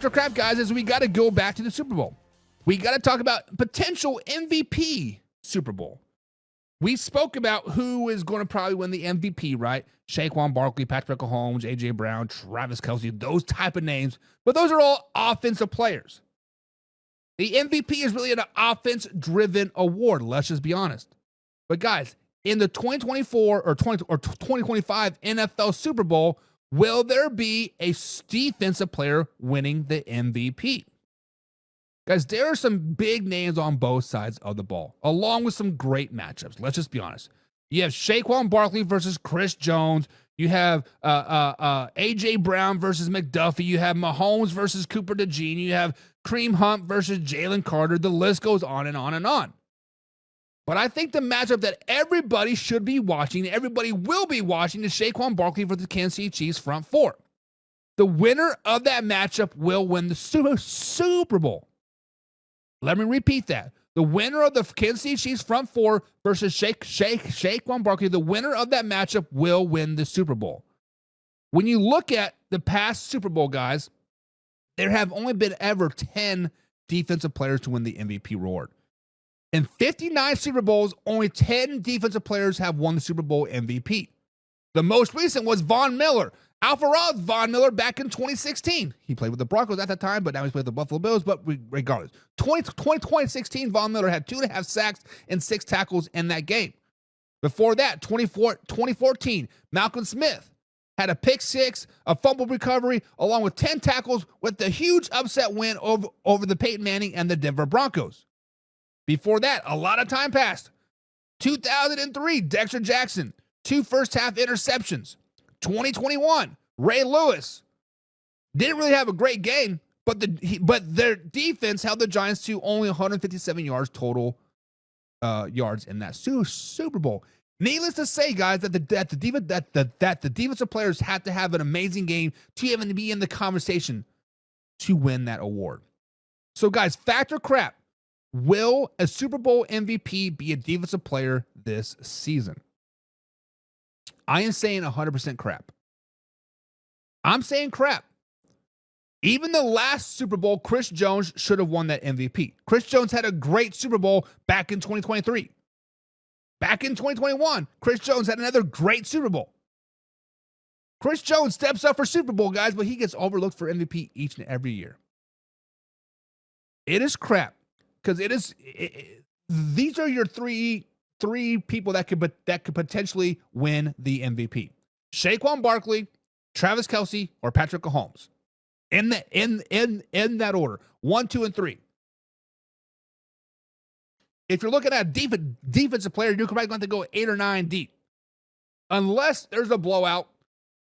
factor crap, guys, is we got to go back to the Super Bowl. We got to talk about potential MVP Super Bowl. We spoke about who is going to probably win the MVP, right? Saquon Barkley, Patrick Mahomes, A.J. Brown, Travis Kelce, those type of names. But those are all offensive players. The MVP is really an offense-driven award, let's just be honest. But guys, in the 2024 or 2025 NFL Super Bowl, will there be a defensive player winning the MVP? Guys, there are some big names on both sides of the ball, along with some great matchups. Let's just be honest. You have Saquon Barkley versus Chris Jones. You have A.J. Brown versus McDuffie. You have Mahomes versus Cooper DeJean. You have Kareem Hunt versus Jalen Carter. The list goes on and on and on. But I think the matchup that everybody should be watching, everybody will be watching, is Saquon Barkley versus the Kansas City Chiefs front four. The winner of that matchup will win the Super Bowl. Let me repeat that. The winner of the Kansas City Chiefs front four versus Saquon Barkley, the winner of that matchup will win the Super Bowl. When you look at the past Super Bowl, guys, there have only been ever 10 defensive players to win the MVP award. In 59 Super Bowls, only 10 defensive players have won the Super Bowl MVP. The most recent was Von Miller. Alvarez Von Miller back in 2016. He played with the Broncos at that time, but now he's played with the Buffalo Bills. But regardless, 2016, Von Miller had 2.5 sacks and 6 tackles in that game. Before that, 2014, Malcolm Smith had a pick six, a fumble recovery, along with 10 tackles with the huge upset win over the Peyton Manning and the Denver Broncos. Before that, a lot of time passed. 2003, Dexter Jackson, 2 first-half interceptions. 2021, Ray Lewis didn't really have a great game, but their defense held the Giants to only 157 yards total yards in that Super Bowl. Needless to say, guys, that the defensive players had to have an amazing game to even be in the conversation to win that award. So, guys, factor crap. Will a Super Bowl MVP be a defensive player this season? I am saying 100% crap. I'm saying crap. Even the last Super Bowl, Chris Jones should have won that MVP. Chris Jones had a great Super Bowl back in 2023. Back in 2021, Chris Jones had another great Super Bowl. Chris Jones steps up for Super Bowl, guys, but he gets overlooked for MVP each and every year. It is crap because these are your three people that could potentially win the MVP: Saquon Barkley, Travis Kelce, or Patrick Mahomes. In that order, 1, 2, and 3. If you're looking at a defensive player, you're probably going to go 8 or 9 deep, unless there's a blowout,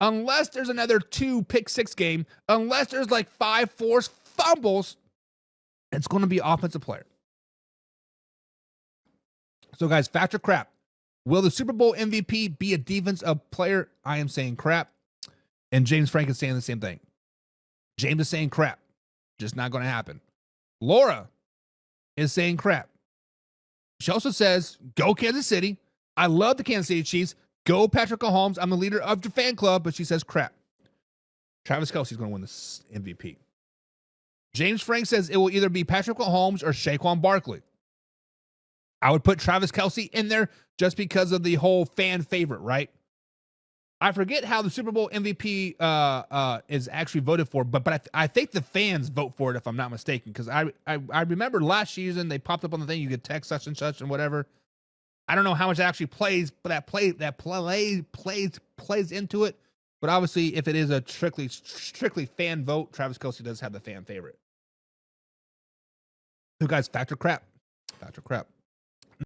unless there's another 2 pick six game, unless there's like 5 forced fumbles. It's going to be offensive player. So, guys, factor crap. Will the Super Bowl MVP be a defensive player? I am saying crap. And James Frank is saying the same thing. James is saying crap. Just not going to happen. Laura is saying crap. She also says, go Kansas City. I love the Kansas City Chiefs. Go Patrick Mahomes. I'm the leader of the fan club, but she says crap. Travis Kelce is going to win this MVP. James Frank says it will either be Patrick Mahomes or Saquon Barkley. I would put Travis Kelce in there just because of the whole fan favorite, right? I forget how the Super Bowl MVP is actually voted for, but I think the fans vote for it if I'm not mistaken. Because I remember last season they popped up on the thing, you could text such and such and whatever. I don't know how much it actually plays, but that plays into it. But obviously, if it is a strictly fan vote, Travis Kelce does have the fan favorite. So guys, factor crap. Factor crap.